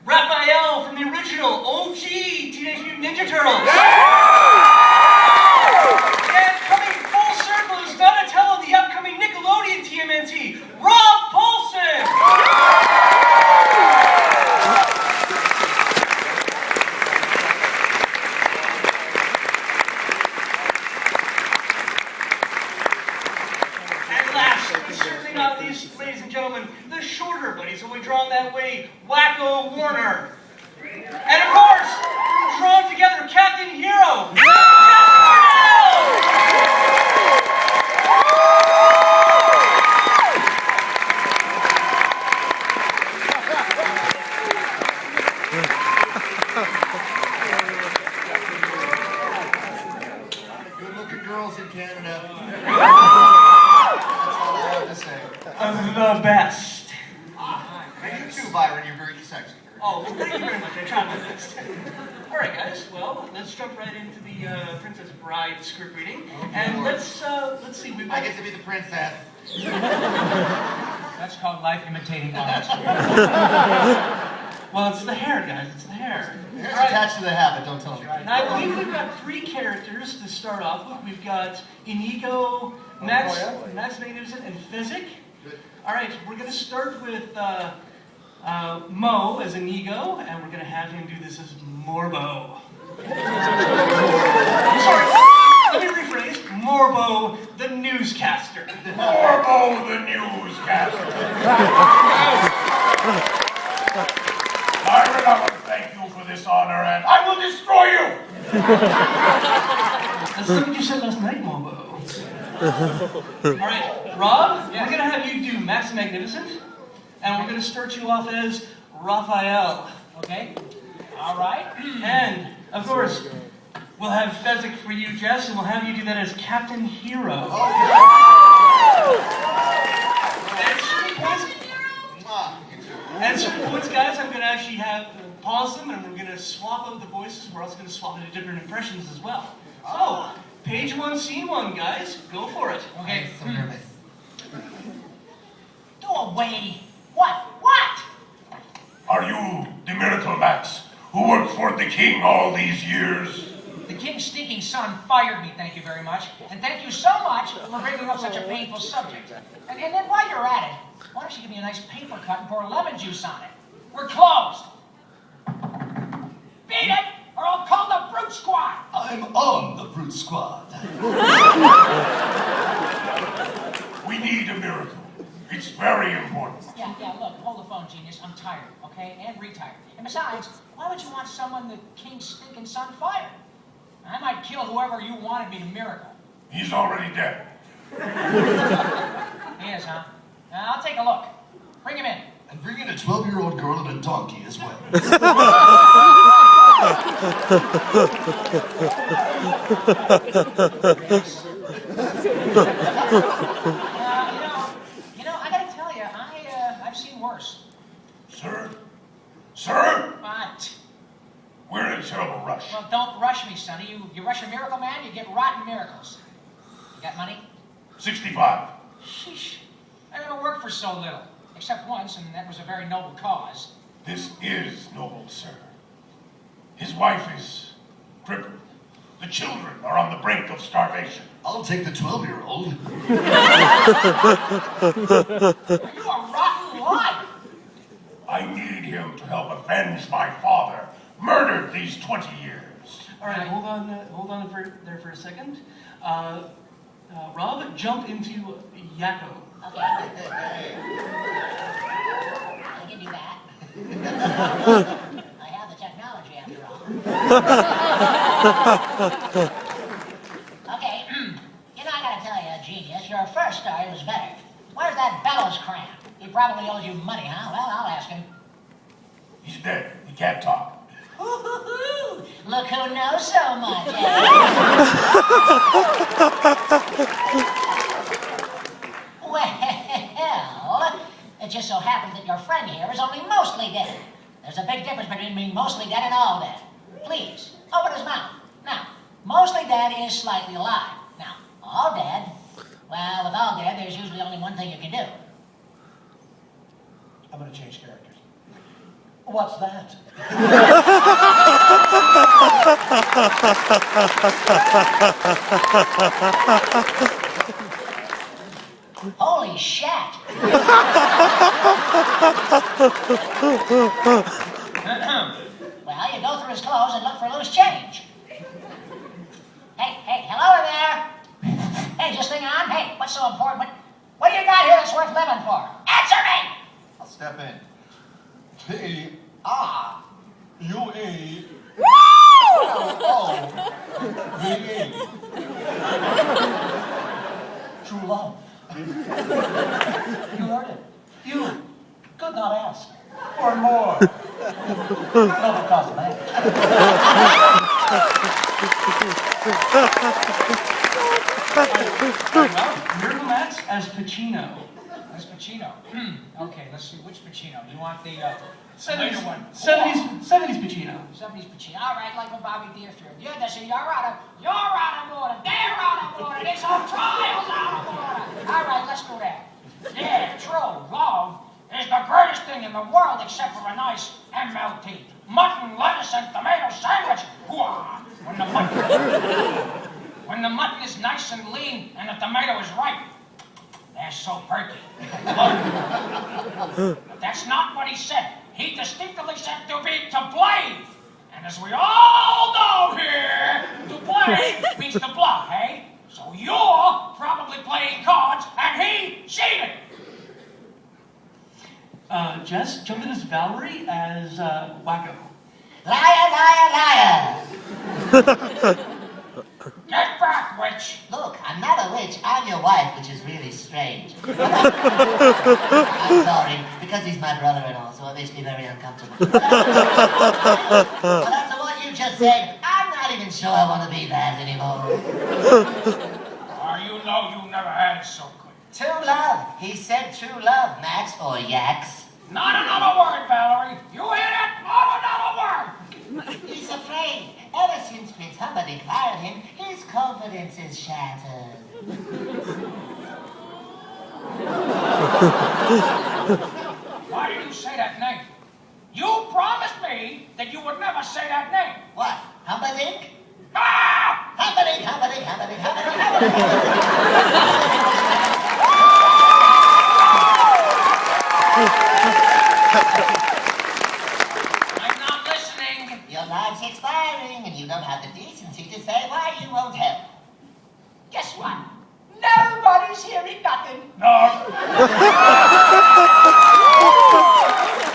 Raphael from the original OG Teenage Mutant Ninja Turtles. And coming full circle is Donatello, the upcoming Nickelodeon TMNT, Rob Paulson. And last, but certainly not least, ladies and gentlemen, the shorter, but he's only drawn that way, Wacko Warner. And of course, drawn together, Captain Hero. Good-looking girls in Canada. That's all I have to say. The best. And you too, Byron. You're very sexy. Oh, well, thank you very much. I tried my best. All right, guys. Well, let's jump right into the Princess Bride script reading, and let's see. We've got... I get to be the princess. That's called life imitating art. Well, it's the hair, guys. It's the hair. Hair's attached to the habit. Don't tell me. Now, I believe we've got 3 characters to start off with. We've got Inigo, Max Magnificent, and Physic. All right, we're going to start with Mo as Inigo, and we're going to have him do this as Morbo. Sorry, let me rephrase. Morbo, the newscaster. Morbo, the newscaster. Byron, I want to thank you for this honor, and I will destroy you! That's something you said last night, Morbo. All right, Rob, we're going to have you do Max the Magnificent, and we're going to start you off as Raphael. Okay? All right. And, of course, we'll have Fezzik for you, Jess, and we'll have you do that as Captain Hero. And certain points, guys, I'm going to actually have pause them, and we're going to swap out the voices. We're also going to swap into different impressions as well. So, page 1, scene 1, guys. Go for it. Okay. I'm so nervous. Go away. What? What? Are you the Miracle Max who worked for the king all these years? The king's stinking son fired me, thank you very much. And thank you so much for bringing up such a painful subject. And then while you're at it, why don't you give me a nice paper cut and pour lemon juice on it? We're closed. Beat it, or I'll call the Brute Squad. I'm on the Brute Squad. We need a miracle. It's very important. Yeah, look, hold the phone, genius. I'm tired, okay? And retired. And besides, why would you want someone the king's stinking son fired? I might kill whoever you wanted me to miracle. He's already dead. He is, huh? I'll take a look. Bring him in. And bring in a 12-year-old girl and a donkey as well. I gotta tell you, I've seen worse. Sir? Sir? What? We're in a terrible rush. Well, don't rush me, Sonny. You rush a miracle man, you get rotten miracles. You got money? 65. Sheesh. I never worked for so little. Except once, and that was a very noble cause. This is noble, sir. His wife is crippled. The children are on the brink of starvation. I'll take the 12-year-old. Are you a rotten liar? I need him to help avenge my father, murdered these 20 years. All right, hold on there for a second. Rob, jump into Yakko. Okay. I can do that. I have the technology after all. Okay. I gotta tell you, genius, your first story was better. Where's that bellows cramp? He probably owes you money, huh? Well, I'll ask him. He's dead. He can't talk. Look who knows so much, eh? Well, it just so happens that your friend here is only mostly dead. There's a big difference between being mostly dead and all dead. Please, open his mouth. Now, mostly dead is slightly alive. Now, all dead, well, with all dead, there's usually only one thing you can do. I'm going to change characters. What's that? Holy shat! Well, you go through his clothes and look for loose change. Hey, hello there! Hey, this thing on? Hey, what's so important? What do you got here that's worth living for? Answer me! I'll step in. T-R-U-E-L-O-V-E. True love. You heard it. You could not ask for more. No, because of that. Well, Miracle Max as Pacino. That's Pacino. Okay, let's see. Which Pacino? You want the 70s, later one? 70s Pacino. 70s Pacino. All right, like with Bobby Deerfield. Yeah, that's it. You're out of order. They're out of order. This whole trial's out of order. All right, let's do that. Yeah, true. Love is the greatest thing in the world except for a nice MLT. Mutton, lettuce, and tomato sandwich. Hooah! When the mutton is nice and lean and the tomato is ripe, they're so perky. But that's not what he said. He distinctly said to be to blave. And as we all know here, to blave means to bluff, hey? So you're probably playing cards and he cheated. Jess, jump in as Valerie as Wacko. Liar, liar, liar! Get back, witch. Look, I'm not a witch. I'm your wife, which is really strange. I'm sorry, because he's my brother-in-law, so it makes me very uncomfortable. But after what you just said, I'm not even sure I want to be that anymore. You know you never had it so good. True love. He said true love, Max, or yaks. Not another word, Valerie. You hear that? Not another word. He's afraid. Ever since Prince Humperdinck fired him, his confidence is shattered. Why did you say that name? You promised me that you would never say that name. What? Humperdinck? Ah! Humperdinck, Humperdinck, Humperdinck, Humperdinck, I'm not listening. Your life's expiring, and you don't have the decency to say why you won't help. Guess what? Nobody's hearing nothing. No.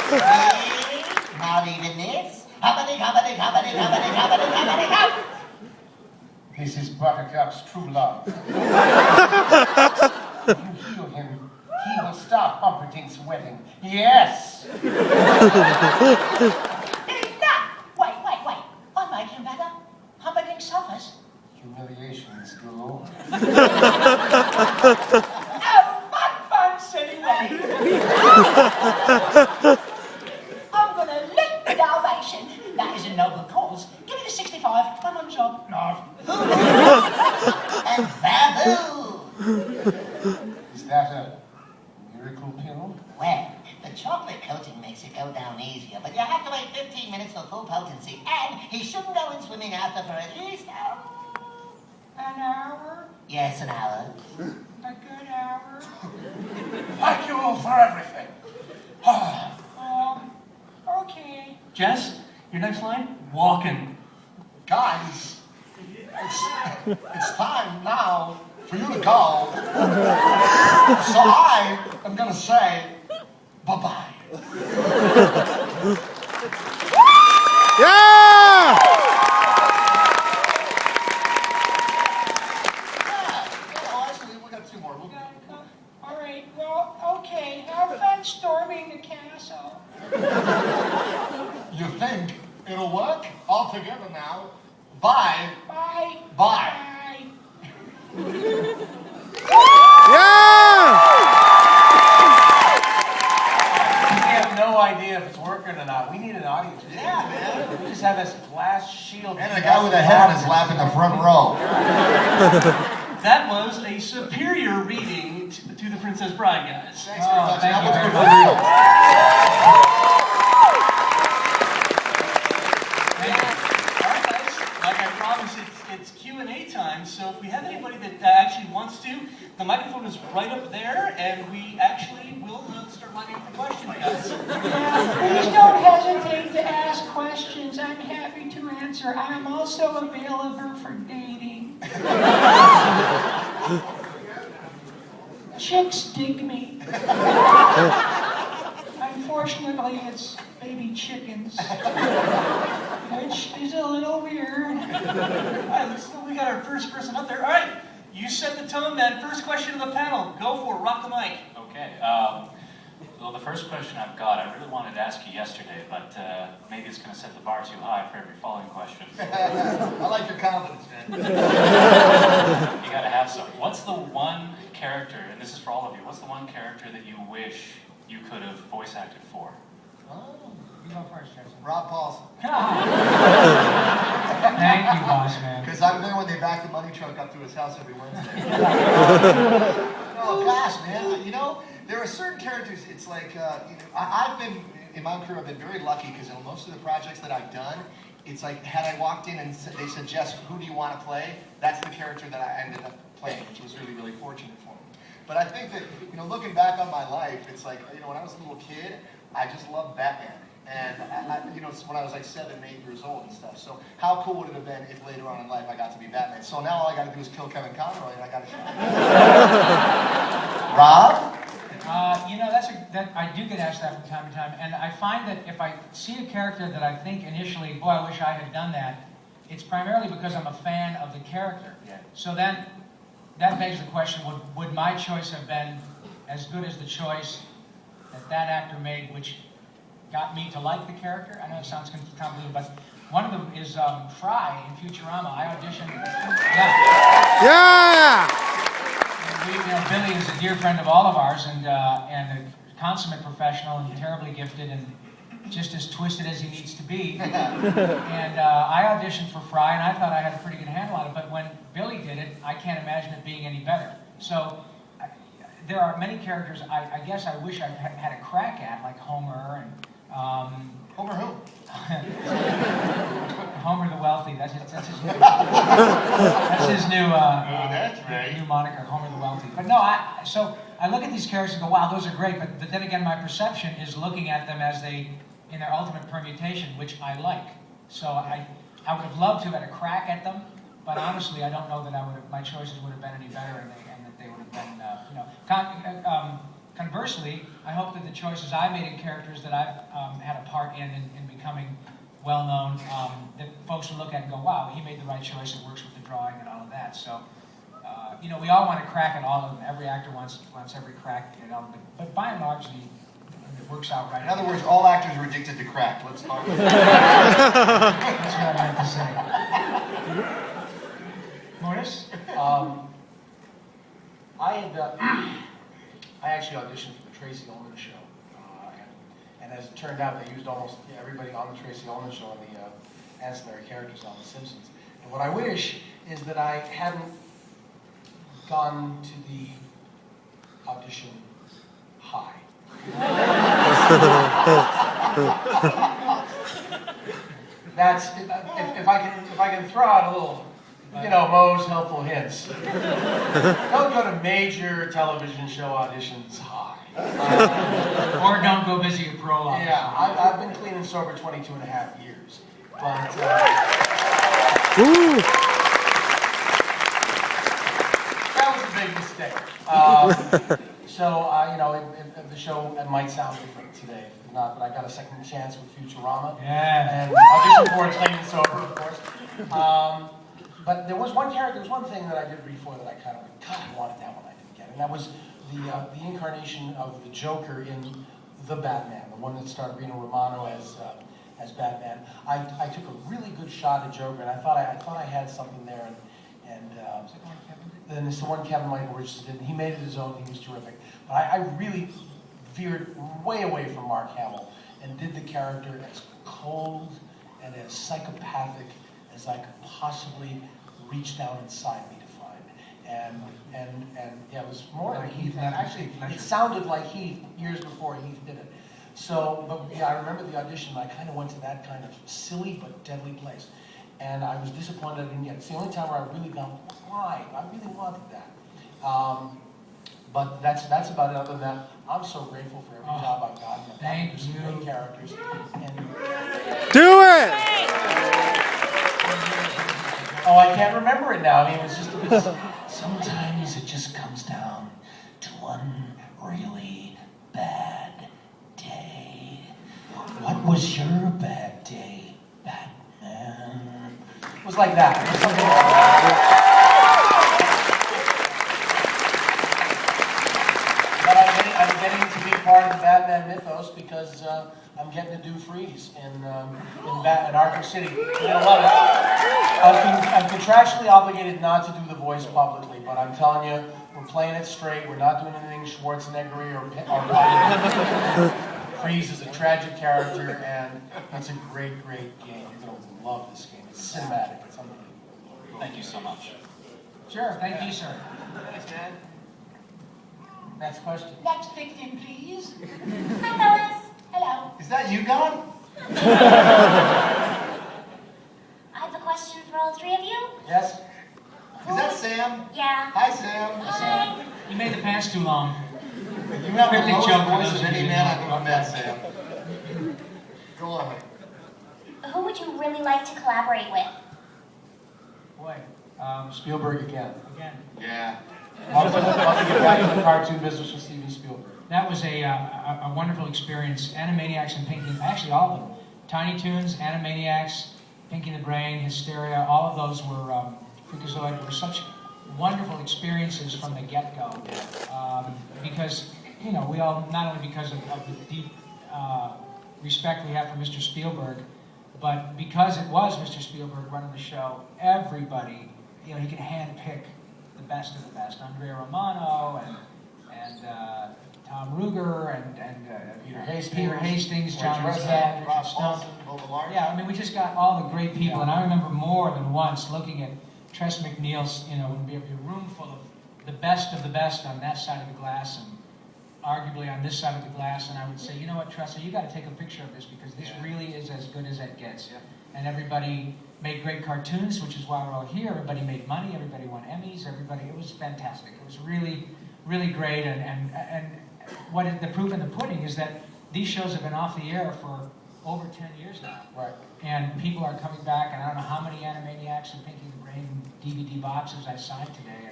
See? Not even this. Humperdinck, Humperdinck, Humperdinck, Humperdinck, Humperdinck, Humperdinck, Humperdinck. This is Buttercup's true love. If you heal him, he will stop Humperdinck's wedding. Yes. Wait. What make him better? Humperdinck suffers. Humiliations galore. Oh, fun, silly way. I'm gonna lick the Dalmatian. That is a noble cause. Give me the 65. I'm on job. No. And Babu. Is that a miracle pill? Well, the chocolate coating makes it go down easier, but you have to wait 15 minutes for full potency, and he shouldn't go in swimming after for at least An hour? yes, an hour. A good hour? Thank you all for everything. Okay. Jess, your next line? Walking. Guys, it's time now for you to go. So I am going to say bye-bye. Yeah! Actually, we got two more. All right, well, okay. Have fun storming the castle. You think it'll work? All together now. Bye. Bye. Bye. Yeah! We have no idea if it's working or not. We need an audience. Yeah, man. We just have this glass shield. And a guy with a head on his lap in the front row. That was a superior reading to The Princess Bride, guys. Thanks very much. thank That you was very good for much. real. if we have anybody that actually wants to, the microphone is right up there, and we actually will start lining up the questions, guys. Please don't hesitate to ask questions. I'm happy to answer. I'm also available for dating. Chicks dig me. Unfortunately, it's baby chickens, which is a little weird. All right, so we got our first person up there. All right, you set the tone, man. First question of the panel. Go for it. Rock the mic. Okay. Well, the first question I've got, I really wanted to ask you yesterday, but maybe it's going to set the bar too high for every following question. I like your confidence, man. You got to have some. What's the one character, and this is for all of you, what's the one character that you wish you could have voice acted for? Oh, You go first, Jason. Rob Paulson. Thank you, boss man. Because I'm there when they back the money truck up to his house every Wednesday. Oh gosh, man. You know, there are certain characters. It's like I've been in my career. I've been very lucky because in most of the projects that I've done, it's like had I walked in and they said, Jess, who do you want to play? That's the character that I ended up playing, which was really, really fortunate for me. But I think that looking back on my life, it's like when I was a little kid, I just loved Batman. And when I was like 7, 8 years old and stuff. So how cool would it have been if later on in life I got to be Batman? So now all I got to do is kill Kevin Conroy and I got to shot. Rob? I do get asked that from time to time, and I find that if I see a character that I think initially, boy, I wish I had done that, it's primarily because I'm a fan of the character. Yeah. So then, that begs the question, would my choice have been as good as the choice that actor made, which got me to like the character? I know it sounds convoluted, but one of them is Fry in Futurama. I auditioned. Yeah! Billy is a dear friend of all of ours, and a consummate professional, and terribly gifted, and just as twisted as he needs to be. And I auditioned for Fry, and I thought I had a pretty good handle on it, but when Billy did it, I can't imagine it being any better. So there are many characters I guess I wish I had a crack at, like Homer and... Homer who? Homer the Wealthy. That's his new that's right. new moniker, Homer the Wealthy. But no, so I look at these characters and go, wow, those are great. But then again, my perception is looking at them as they in their ultimate permutation, which I like. So I would have loved to have had a crack at them, but honestly, I don't know that my choices would have been any better, and that they would have been Conversely, I hope that the choices I made in characters that I've had a part in becoming well-known, that folks will look at and go, wow, he made the right choice, it works with the drawing and all of that. So, we all want to crack at all of them. Every actor wants every crack at all of them. But by and large, it works out right. In other words, all actors are addicted to crack. Let's start with that. That's what I meant to say. Morris? I actually auditioned for the Tracy Ullman show, and as it turned out, they used almost everybody on the Tracy Ullman show and the ancillary characters on The Simpsons. And what I wish is that I hadn't gone to the audition high. That's if I can throw out a little. Mo's helpful hints. Don't go to major television show auditions high. Or don't go visit your pro audition. Yeah, I've been clean and sober 22 and a half years. But, that was a big mistake. The show might sound different today, if not, but I got a second chance with Futurama. Yeah. And auditioned for it clean and sober, of course. But there was one thing that I did read for that I kind of went, God, I wanted that one, I didn't get. And that was the incarnation of the Joker in The Batman, the one that starred Rino Romano as Batman. I took a really good shot at Joker, and I thought I had something there. And then it's the one Kevin Michael Richardson did. He made it his own. He was terrific. But I really veered way away from Mark Hamill and did the character as cold and as psychopathic as I could possibly reach down inside me to find. And yeah, it was more like Heath. And actually, it sounded like Heath years before Heath did it. So, but yeah, I remember the audition. I kind of went to that kind of silly but deadly place. and I was disappointed I didn't get it. It's the only time where I really gone, why? I really wanted that. But that's about it. Other than that, I'm so grateful for every job I've gotten. Thank There's some you. great characters. And Do it! oh, I can't remember it now. I mean, it was sometimes it just comes down to one really bad day. What was your bad day, Batman? It was like that. It was something like that. But I'm getting to be part of the Batman mythos because I'm getting to do Freeze in Arkham City. You're gonna love it. I'm contractually obligated not to do the voice publicly, but I'm telling you, we're playing it straight. We're not doing anything Schwarzenegger or Freeze is a tragic character, and it's a great, great game. You're gonna love this game. It's cinematic. It's unbelievable. Thank you so much. Sure, thank you, sir. Thanks, man. Next question. Next victim, please. Hi, fellas. Hello. Is that you, God? I have a question for all three of you. Yes? Is that Sam? Yeah. Hi, Sam. Hi. You made the pants too long. You have the Cryptic lowest joke for voice those of of any you man who I've don't ever met, Sam. Go on. Who would you really like to collaborate with? Boy, Spielberg again. again, Yeah. I'll get back to the cartoon business with Steven Spielberg. that was a wonderful experience. Animaniacs and Pinky, actually all of them. Tiny Toons, Animaniacs, Pinky the Brain, Hysteria, all of those were, Freakazoid, were such wonderful experiences from the get-go. Because, you know, we all, not only because of the deep respect we have for Mr. Spielberg, but because it was Mr. Spielberg running the show, everybody, you know, he could handpick the best of the best. Andrea Romano and Tom Ruger and Peter Hastings, John Rosette, Rob Richard Stone. Paulson, Boba Large. Yeah, I mean, we just got all the great people, and I remember more than once looking at Tress MacNeil's, you know, would be a room full of the best on that side of the glass, and arguably on this side of the glass, and I would say, you know what, Tressa, you got to take a picture of this because this really is as good as it gets. Yeah. And everybody made great cartoons, which is why we're all here. Everybody made money. Everybody won Emmys. Everybody, it was fantastic. It was really, really great. And what is the proof in the pudding is that these shows have been off the air for over 10 years now. Right. And people are coming back, and I don't know how many Animaniacs and Pinky the Brain DVD boxes I signed today,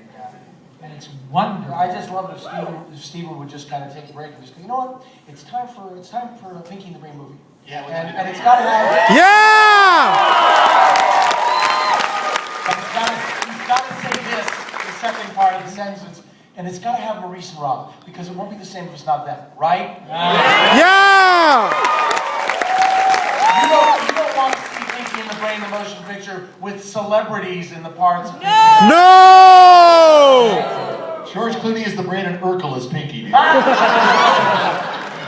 and it's wonderful. I just love it if Steven would just kind of take a break and just go, you know what? It's time for a Pinky and the Brain movie. Yeah, we And, can do and that. it's got to have. Yeah! And he's got to say this, the second part of the sentence, and it's got to have Maurice and Rob, because it won't be the same if it's not them, right? Yeah! You don't want to see Pinky and the Brain, the motion picture, with celebrities in the parts. Of No! George Clooney is the brain and Urkel is Pinky, dude.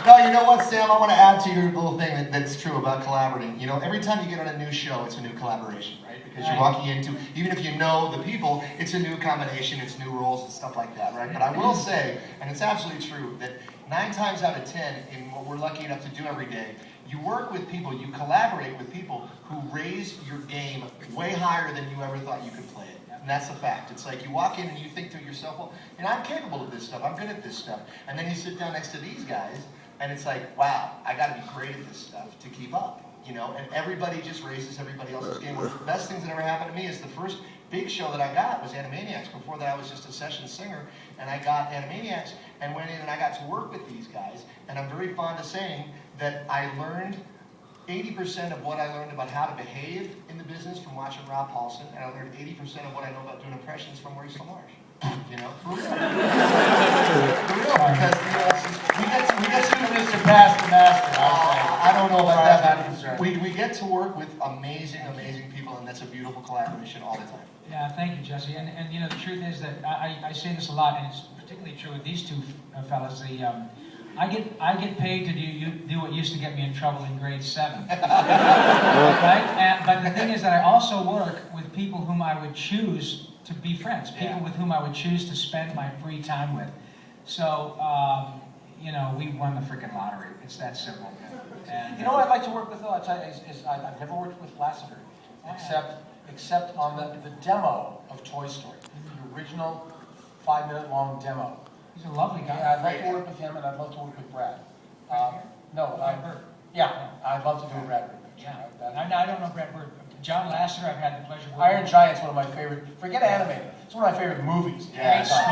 No, you know what, Sam? I want to add to your little thing that's true about collaborating. You know, every time you get on a new show, it's a new collaboration, right? Because you're walking into, even if you know the people, it's a new combination, it's new roles and stuff like that, right? But I will say, and it's absolutely true, that 9 times out of 10, in what we're lucky enough to do every day, you work with people, you collaborate with people who raise your game way higher than you ever thought you could play it. And that's the fact. It's like you walk in and you think to yourself, well, and I'm capable of this stuff, I'm good at this stuff. And then you sit down next to these guys, and it's like, wow, I gotta be great at this stuff to keep up. You know, and everybody just raises everybody else's game. One of the best things that ever happened to me is the first big show that I got was Animaniacs. Before that, I was just a session singer, and I got Animaniacs and went in and I got to work with these guys. And I'm very fond of saying that I learned 80% of what I learned about how to behave in the business from watching Rob Paulson, and I learned 80% of what I know about doing impressions from Maurice LaMarche. You know, for real. For real, because we get to surpass the master. I don't know about that, I'm but concerned. we get to work with amazing people, and that's a beautiful collaboration all the time. Yeah, thank you, Jesse. And you know, the truth is that I say this a lot, and it's particularly true with these two fellas. I get paid to do what used to get me in trouble in grade 7, right? But the thing is that I also work with people whom I would choose to be friends, people with whom I would choose to spend my free time with. So, you know, we won the freaking lottery. It's that simple. And, You know what I'd like to work with, though? I've never worked with Lassiter. except on the demo of Toy Story, the original 5-minute long demo. He's a lovely guy. Yeah, I'd love to work with him, and I'd love to work with Brad. Yeah, I'd love to do Brad Bird. Yeah, I don't know Brad Bird. John Lasseter, I've had the pleasure of working Iron with. Giant's one of my favorite, forget animated, it's one of my favorite movies. Great story.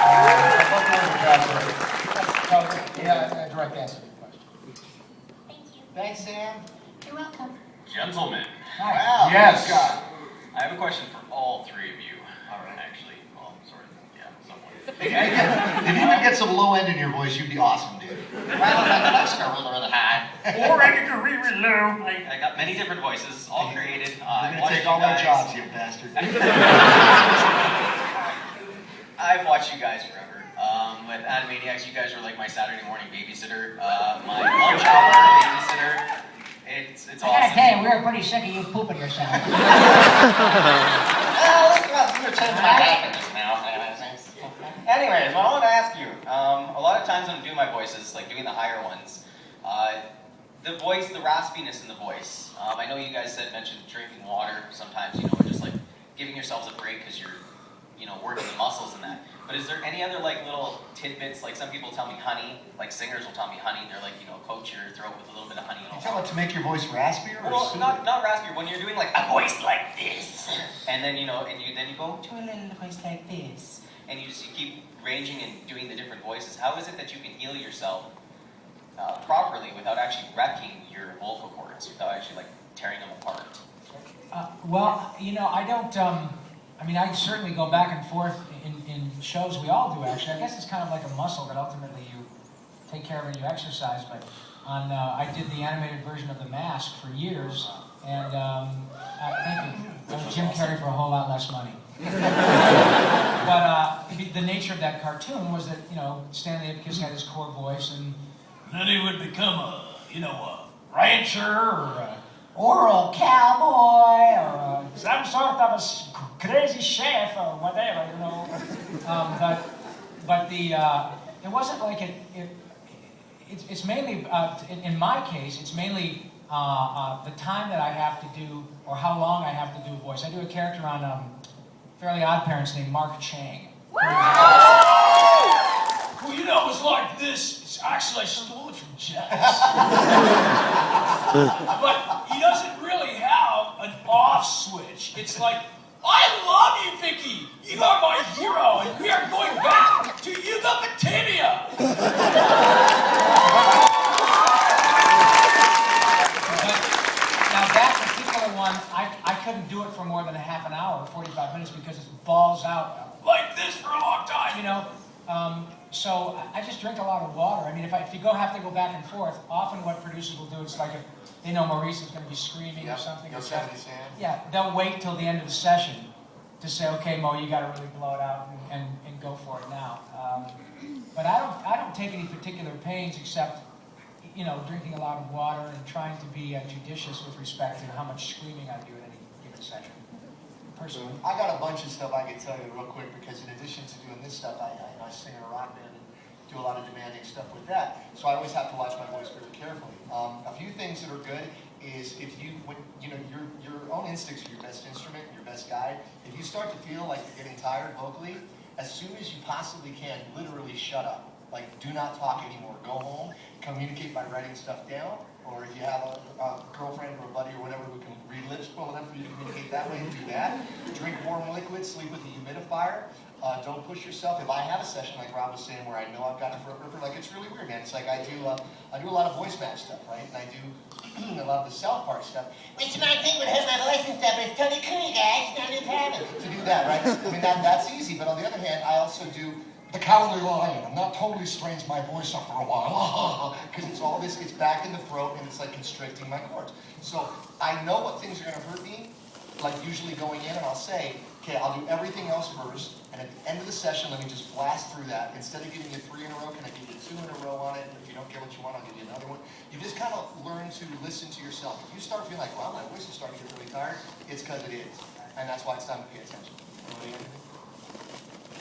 I'd love to work with Brad Bird. Yeah, a direct answer to your question. Thank you. Thanks, Sam. You're welcome. Gentlemen, Wow. Yes. Scott. I have a question for all three of you. All right, actually, well, sort of, yeah, somewhat. If you could get some low end in your voice, you'd be awesome, dude. Well, that's a really high. Or I could go really low. I got many different voices, all created. You're gonna take all our jobs, you bastard. I've watched you guys forever. With Animaniacs, you guys were like my Saturday morning babysitter, my lunch hour babysitter. It's I gotta awesome. tell you, we were pretty sick of you pooping yourself. We're changing my happiness now. Anyways, what I want to ask you, a lot of times when I'm doing my voices, like doing the higher ones, the voice, the raspiness in the voice. I know you guys mentioned drinking water sometimes, or just like giving yourselves a break because you're, working the muscles and that. But is there any other like little tidbits? Like some people tell me honey, like singers will tell me honey. They're like, coat your throat with a little bit of honey. You tell it to make your voice raspier or Well, soothing? not raspy. When you're doing like a voice like this, and then then you go to a little voice like this, and you keep ranging and doing the different voices. How is it that you can heal yourself properly without actually wrecking your vocal cords, without actually like tearing them apart? Well, I don't, I certainly go back and forth in shows. We all do, actually. I guess it's kind of like a muscle that ultimately you take care of and you exercise. But I did the animated version of The Mask for years, and thank you. I was Jim Carrey for a whole lot less money. But the nature of that cartoon was that, Stanley Ipkiss had his core voice, and then he would become a rancher or a cowboy or some sort of a crazy chef or whatever, But it wasn't like it's mainly, in my case, it's mainly the time that I have to do, or how long I have to do a voice. I do a character on Fairly Odd Parents named Mark Chang. Well, it's like this. Actually, I stole it from Jess. But he doesn't really have an off switch. It's like, I love you, Vicky. You are my hero, and we are going back to Yugopatamia. Now that particular one, I couldn't do it for more than a half an hour, 45 minutes, because it balls out like this for a long time, So I just drink a lot of water. If you have to go back and forth, often what producers will do, it's like if they know Maurice is going to be screaming or something. Yeah, they'll wait till the end of the session to say, okay, Mo, you got to really blow it out and go for it now. But I don't take any particular pains except, drinking a lot of water and trying to be judicious with respect to how much screaming I do in any given session. Personally. I got a bunch of stuff I could tell you real quick because in addition to doing this stuff, I sing in a rock band and do a lot of demanding stuff with that. So I always have to watch my voice very carefully. A few things that are good is if your own instincts are your best instrument, your best guide. If you start to feel like you're getting tired vocally, as soon as you possibly can, literally shut up. Like, do not talk anymore. Go home, communicate by writing stuff down, or if you have a girlfriend or a buddy or whatever who can read lips well enough for you to communicate that way, do that. Drink warm liquids, sleep with a humidifier. Don't push yourself. If I have a session like Rob was saying where I know I've got a throat ripper, like it's really weird, man. It's like I do a lot of voice match stuff, right? And I do a lot of the South Park stuff. Which my thing would hurt my voice and stuff, but it's totally cool, guys. No new problem. To do that, right? That's easy. But on the other hand, I also do the Cowardly Lion, and that totally strains my voice after a while. Because it's all this, it's back in the throat, and it's like constricting my cords. So I know what things are going to hurt me, like usually going in, and I'll say, okay, I'll do everything else first, and at the end of the session, let me just blast through that. Instead of giving you 3 in a row, can I give you 2 in a row on it? And if you don't get what you want, I'll give you another one. You just kind of learn to listen to yourself. If you start feeling like, wow, my voice is starting to get really tired, it's because it is. And that's why it's time to pay attention.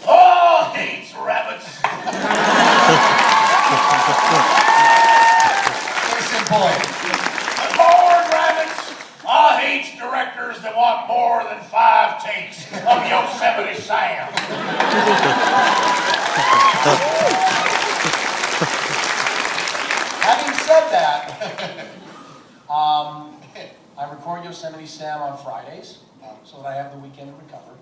Oh, hates rabbits. Listen, boy. The born rabbits. I hates the Having said that, I record Yosemite Sam on Fridays, so that I have the weekend to recover.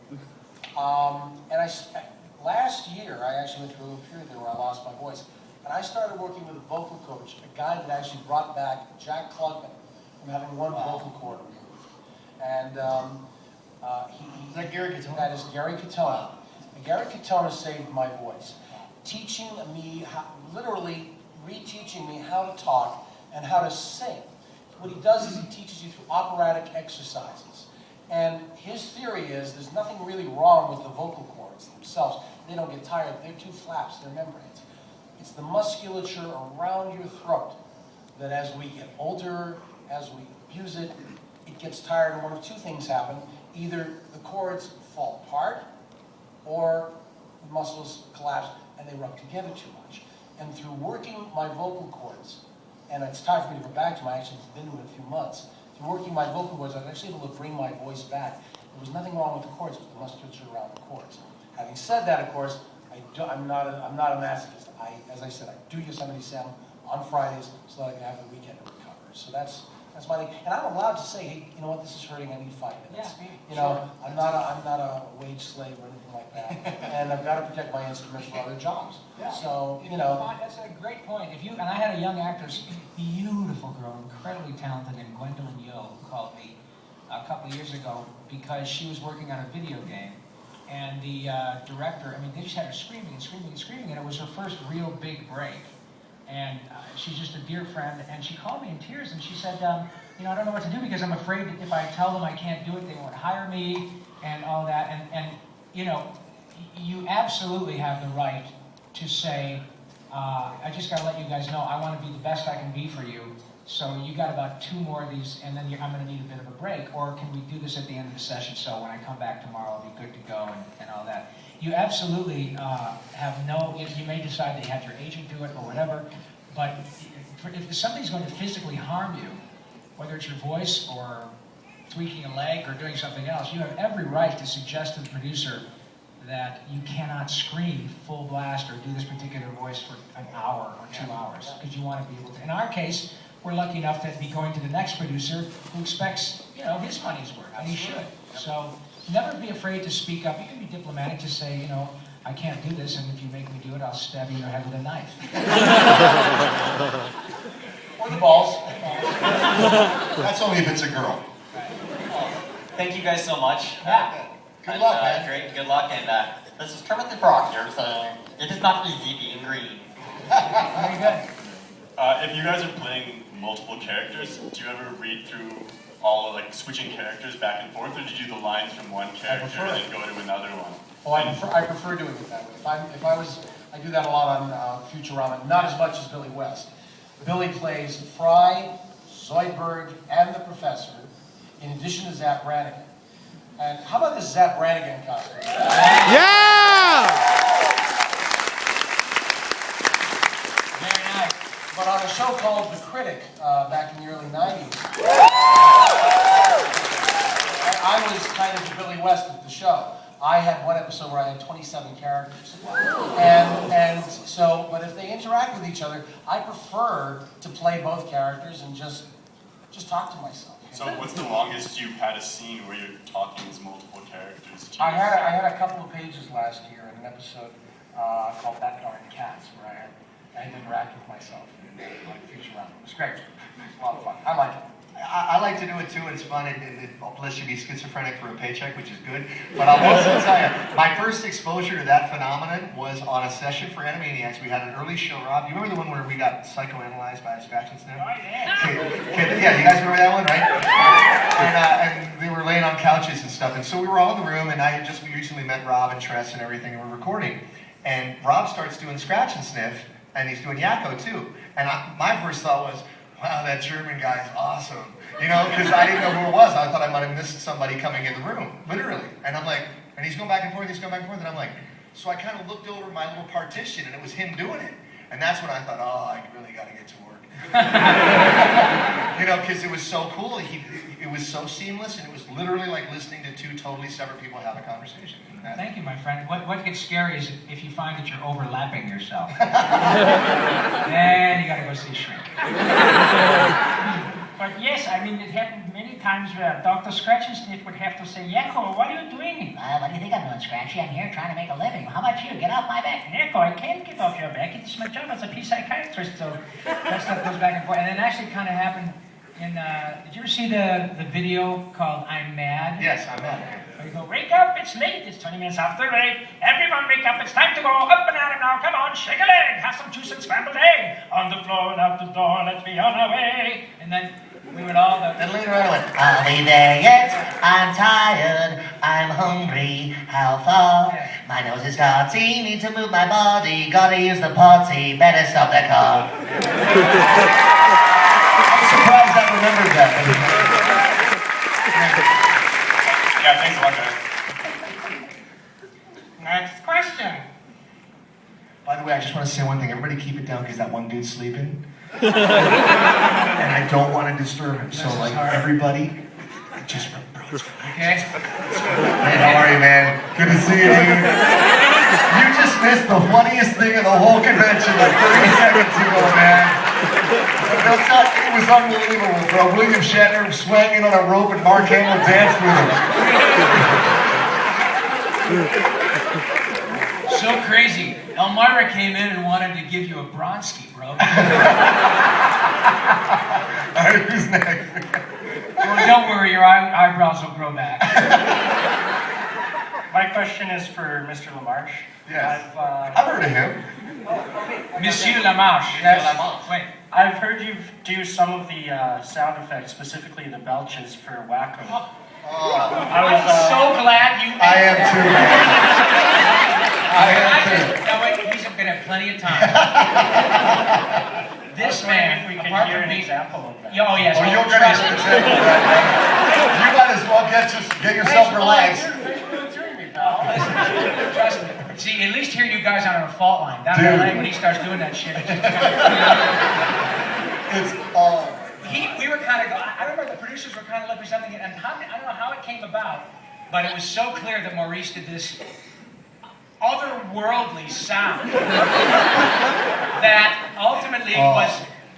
Last year, I actually went through a period there where I lost my voice, and I started working with a vocal coach, a guy that actually brought back Jack Klugman from having one vocal cord removed. And Is that Gary Katona? That is Gary Katona. And Gary Katona saved my voice, teaching me, literally reteaching me how to talk and how to sing. What he does is he teaches you through operatic exercises. And his theory is there's nothing really wrong with the vocal cords themselves. They don't get tired. They're two flaps. They're membranes. It's the musculature around your throat that as we get older, as we abuse it, it gets tired, and one of two things happen. Either the cords fall apart or the muscles collapse and they rub together too much. And through working my vocal cords, and it's time for me to go back to my, actually it's been in a few months, through working my vocal cords, I was actually able to bring my voice back. There was nothing wrong with the cords, but the musculature around the cords. Having said that, of course, I'm not a masochist. As I said, I do Yosemite Sam on Fridays so that I can have the weekend to recover. So that's my thing. And I'm allowed to say, hey, you know what, this is hurting, I need 5 minutes. Yeah, you know, I'm not a wage slave or anything like that. And I've got to protect my instruments for other jobs. Yeah. So, you know. That's a great point. And I had a young actress, beautiful girl, incredibly talented, named Gwendolyn Yo, who called me a couple of years ago because she was working on a video game. And the director, I mean, they just had her screaming and screaming and screaming, and it was her first real big break. And she's just a dear friend, and she called me in tears, and she said, you know, I don't know what to do because I'm afraid that if I tell them I can't do it, they won't hire me, and all that. And you know, you absolutely have the right to say, I just got to let you guys know, I want to be the best I can be for you. So you got about 2 more of these, and then I'm going to need a bit of a break, or can we do this at the end of the session so when I come back tomorrow I'll be good to go and all that. You absolutely have no, you may decide that you have your agent do it or whatever, but if something's going to physically harm you, whether it's your voice or tweaking a leg or doing something else, you have every right to suggest to the producer that you cannot scream full blast or do this particular voice for an hour or 2 hours, because you want to be able to. In our case, we're lucky enough to be going to the next producer who expects, you know, his money's worth, and he should. So never be afraid to speak up. You can be diplomatic to say, you know, I can't do this, and if you make me do it, I'll stab you in the head with a knife. Or the balls. That's only if it's a girl. Thank you guys so much. Yeah. Good luck, man. Great, good luck. And this is Kermit the Frog here saying, it is not easy being green. Very good. If you guys are playing multiple characters, do you ever read through all like switching characters back and forth, or do you do the lines from one character and then go to another one? Oh, I prefer doing it that way. I do that a lot on Futurama, not as much as Billy West. Billy plays Fry, Zoidberg, and the Professor, in addition to Zapp Brannigan. And how about this Zapp Brannigan costume? Yeah! Very nice. But on a show called The Critic, back in the early 90s, I was kind of the Billy West of the show. I had one episode where I had 27 characters. And so, but if they interact with each other, I prefer to play both characters and just talk to myself. So what's the longest you've had a scene where you're talking as multiple characters? I had a couple of pages last year in an episode called That Darn Cats, where I had to interact with myself in like Futurama. It was great. It was a lot of fun. I like it. I like to do it too, and it's fun. It lets you be schizophrenic for a paycheck, which is good. But I'll also tell you, my first exposure to that phenomenon was on a session for Animaniacs. We had an early show, Rob. You remember the one where we got psychoanalyzed by a scratch and sniff? Oh, yeah. Okay, yeah, you guys remember that one, right? And they were laying on couches and stuff. And so we were all in the room, and we recently met Rob and Tress and everything, and we're recording. And Rob starts doing scratch and sniff, and he's doing Yakko too. And my first thought was, wow, that German guy is awesome. You know, because I didn't know who it was. I thought I might have missed somebody coming in the room, literally. And I'm like, and he's going back and forth, and I'm like, so I kind of looked over my little partition, and it was him doing it. And that's when I thought, oh, I really got to get to work. You know, because it was so cool. It it was so seamless, and it was literally like listening to two totally separate people have a conversation. Thank you, my friend. What gets scary is if you find that you're overlapping yourself. Then you gotta go see a shrink. But yes, I mean, it happened many times where Dr. Scratch-and-Sniff would have to say, Yakko, what are you doing? What do you think I'm doing, Scratchy? I'm here trying to make a living. How about you? Get off my back. Yakko, I can't get off your back. It's my job as a pea psychiatrist, so that stuff goes back and forth. And it actually kind of happened in, did you ever see the video called I'm Mad? Yes, I'm mad. Where you go, wake up, it's late, it's 20 minutes after 8. Everyone wake up, it's time to go up and at 'em now. Come on, shake a leg, have some juice and scrambled egg. On the floor and out the door, let's be on our way. And then we would all go. And later on I went, Are we there yet? I'm tired. I'm hungry. How far? Yeah. My nose is starty. Need to move my body. Gotta use the potty. Better stop the car. I'm surprised I remembered that. Yeah, thanks a lot, guys. Next question. By the way, I just want to say one thing. Everybody keep it down because that one dude's sleeping. And I don't want to disturb him. So, like, everybody, just approach. Okay. Hey, how are you, man? Good to see you, dude. You just missed the funniest thing in the whole convention like 30 seconds ago, man. It was unbelievable, bro. William Shatner swinging on a rope and Mark Hamill danced with him. So crazy. Elmira came in and wanted to give you a Bronski, bro. All right, who's next? Well, don't worry, your eyebrows will grow back. My question is for Mr. LaMarche. Yes. I've heard of him. Monsieur Lamarche. Wait. I've heard you do some of the sound effects, specifically the belches for Wacko. I'm so glad you. I am too. No, wait, he's going to have plenty of time. This man, if we could apart hear from an me. example of that. Oh, yes. Oh, you're going to get an example of that. You might as well get yourself relaxed. Trust me. See, at least here you guys are on a fault line. Down in LA, when he starts doing that shit, It's all. we were kind of, I remember the producers were kind of looking for something, and I don't know how it came about, but it was so clear that Maurice did this otherworldly sound that ultimately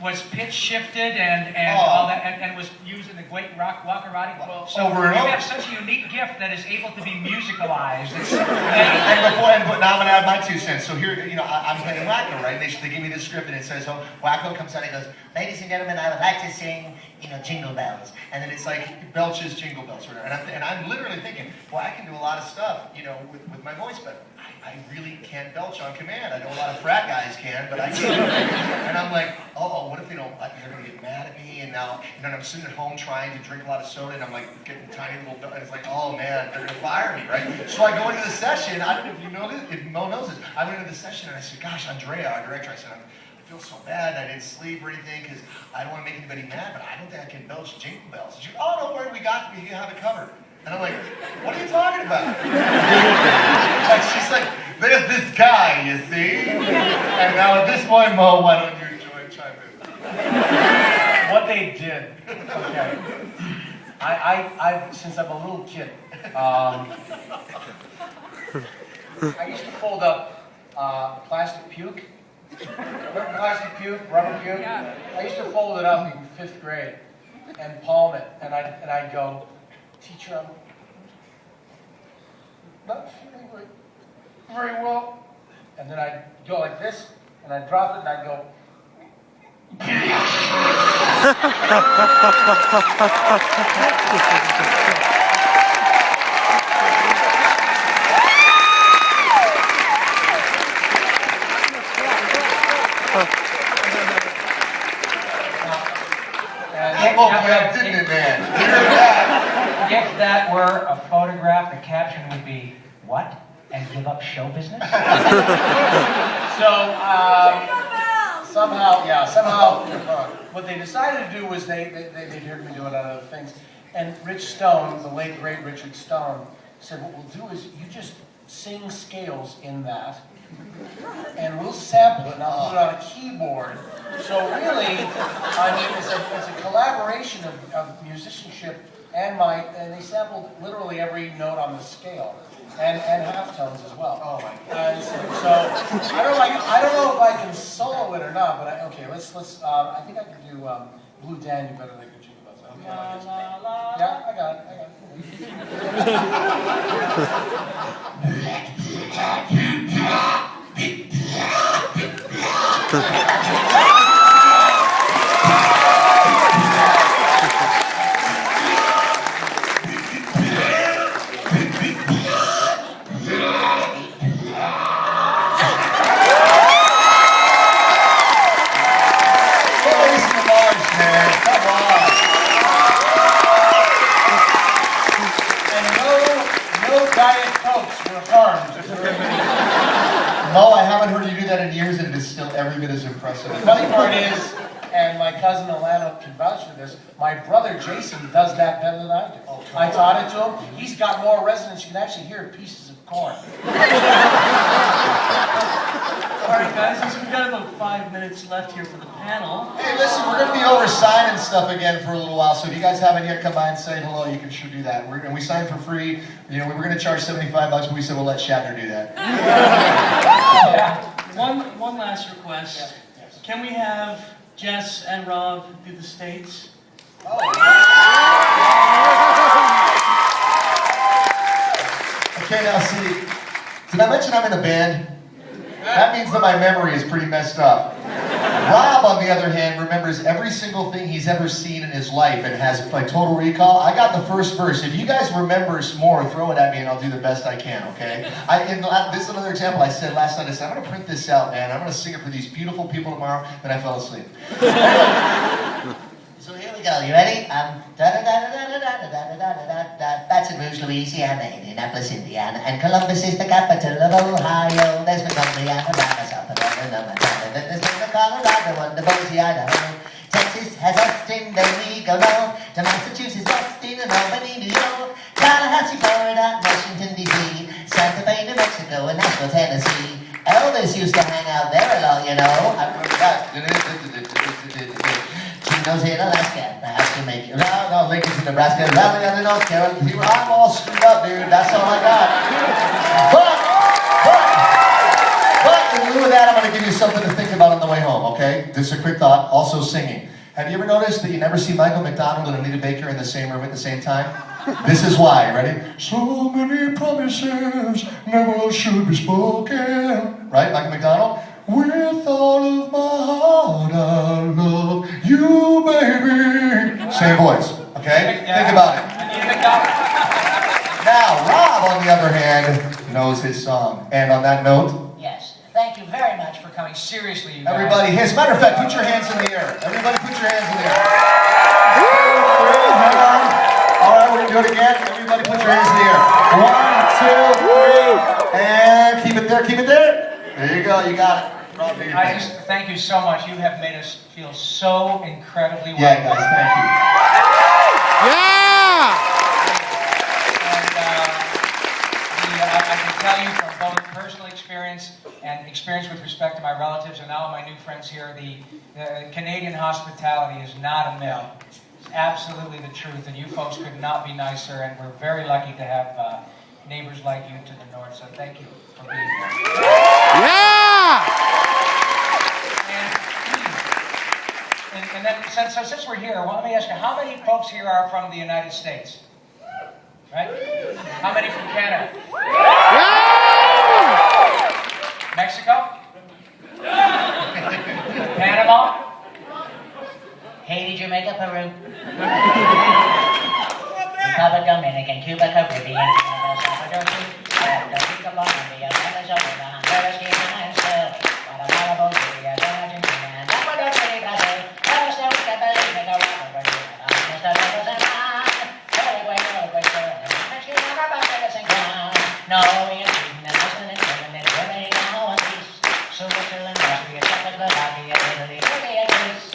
was pitch shifted and all that, and was used in the great rock Wakarati. So Over and you over. have such a unique gift that is able to be musicalized. And now I'm going to add my 2 cents. So here, I'm playing Wacko, right? They give me this script and it says, Wacko comes out and he goes, ladies and gentlemen, I would like to sing, Jingle Bells. And then it's like Belch's Jingle Bells. Or whatever. And I'm literally thinking, well, I can do a lot of stuff, with my voice, but I really can't belch on command. I know a lot of frat guys can, but I can't. And I'm like, what if they don't like me? They're going to get mad at me. And now, I'm sitting at home trying to drink a lot of soda, and I'm like getting tiny little, and it's like, oh man, they're going to fire me, right? So I go into the session. I don't know if you know this, if Mo knows this. I went into the session and I said, gosh, Andrea, our director, I said, I feel so bad. I didn't sleep or anything because I don't want to make anybody mad, but I don't think I can belch Jingle Bells. She goes, oh, don't worry, we have it covered. And I'm like, what are you talking about? She's like, there's this guy, you see? And now at this point, Mo, why don't you chime in? What they did, okay. I've since I'm a little kid, I used to fold up plastic puke. Remember plastic puke, rubber puke? Yeah. I used to fold it up in 5th grade and palm it, and I'd go, teacher, I'm not feeling very well. And then I'd go like this, and I'd drop it, and I'd go. Didn't it, man? If that were a photograph, the caption would be, what? And give up show business? Somehow, what they decided to do was they'd heard me doing other things. And Rich Stone, the late great Richard Stone, said, what we'll do is you just sing scales in that, and we'll sample it, and I'll put it on a keyboard. So really, I mean, it's a collaboration of musicianship and they sampled literally every note on the scale, and half tones as well. Oh my God! So I don't know if I can solo it or not, but okay, let's. I think I can do Blue Dan. You better than the Jingle Bells. Okay, yeah, I got Mo, I haven't heard you do that in years, and it is still every bit as impressive. The funny part is, and my cousin Alano can vouch for this, my brother Jason does that better than I do. I taught it to him. He's got more resonance. You can actually hear pieces of corn. All right, guys, we've got about 5 minutes left here for the panel. Hey, listen, we're going to be over signing stuff again for a little while, so if you guys haven't yet come by and say hello, you can sure do that. And we signed for free. You know, we were going to charge $75, but we said we'll let Shatner do that. One last request. Yes. Can we have Jess and Rob do the States? Okay, now see, did I mention I'm in a band? That means that my memory is pretty messed up. Rob, on the other hand, remembers every single thing he's ever seen in his life and has like total recall. I got the first verse. If you guys remember some more, throw it at me and I'll do the best I can, okay? This is another example I said last night. I said, I'm going to print this out, man. I'm going to sing it for these beautiful people tomorrow. Then I fell asleep. So here we go, you ready? Baton Rouge, Louisiana, Indianapolis, Indiana, and Columbus is the capital of Ohio. There's Montgomery, Alabama, South Carolina, Montana, there's Colorado, and Boise, Idaho. Texas has Austin, then we go down to Massachusetts, Boston, and Albany, New York, Tallahassee, Florida, Washington, D.C., Santa Fe, New Mexico, and Nashville, Tennessee. Elvis used to hang out there a lot, you know. I remember that. Chino's in Alaska, perhaps you make it. No, Lincoln's in Nebraska, Raleigh, and North Carolina. I'm all screwed up, dude. That's all I got. But in lieu of that, I'm going to give you something to think about on the way home, okay? Just a quick thought. Also singing. Have you ever noticed that you never see Michael McDonald and Anita Baker in the same room at the same time? This is why. Ready? So many promises never should be spoken. Right, Michael McDonald? With all of my heart, I love you, baby. Same voice, okay? Think about it. Now, Rob, on the other hand, knows his song. And on that note, Yes. Thank you very much for coming. Seriously, you guys. everybody, as a matter of fact, put your hands in the air. Everybody put your hands in the air. All right, we're going to do it again. Everybody put your hands in the air. 1, 2, 3. And keep it there, keep it there. There you go, you got it. Rob, do your I thing. just thank you so much. You have made us feel so incredibly well. Yeah, guys, thank you. Yeah! And I can tell you from both personal experience and experience with respect to my relatives and now my new friends here, the Canadian hospitality is not a myth. It's absolutely the truth, and you folks could not be nicer, and we're very lucky to have neighbors like you to the north, so thank you for being here. Yeah! And then, since we're here, well, let me ask you, how many folks here are from the United States? Right? How many from Canada? Yeah! Mexico? Panama? Haiti, Jamaica, Peru. Republic Dominican, Cuba, Caribbean, Canada, Salvador, Puerto Rico, Colombia, Venezuela, Honduras, Guyana, Chile, Guatemala, Bolivia, Argentina, Ecuador, Chile, Brazil, Costa Rica, Belize, Nicaragua, Brazil, Estados Unidos, and Uruguay, Mexico, Barbados, and Guam, Norway, and Sweden, and Iceland, and Finland, and Germany, and Greece, Switzerland, Austria, Czechoslovakia, Italy, Turkey, and Greece,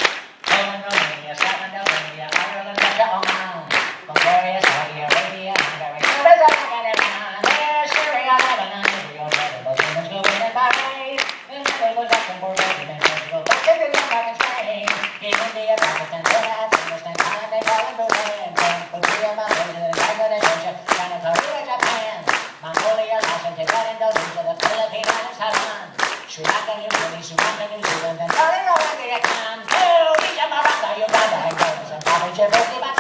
Poland, Romania, Scotland, Albania, Ireland, Russia, Oman, Bulgaria, Saudi Arabia, Hungary, Kazakhstan, and Iran, Syria, Lebanon, Israel, Lebanon, Kuwait, and Bahrain. Sri Lanka, New Guinea, Sri Lanka, New Zealand, and Korea, where they can. Oh, Uganda, and go to Zimbabwe, Djibouti,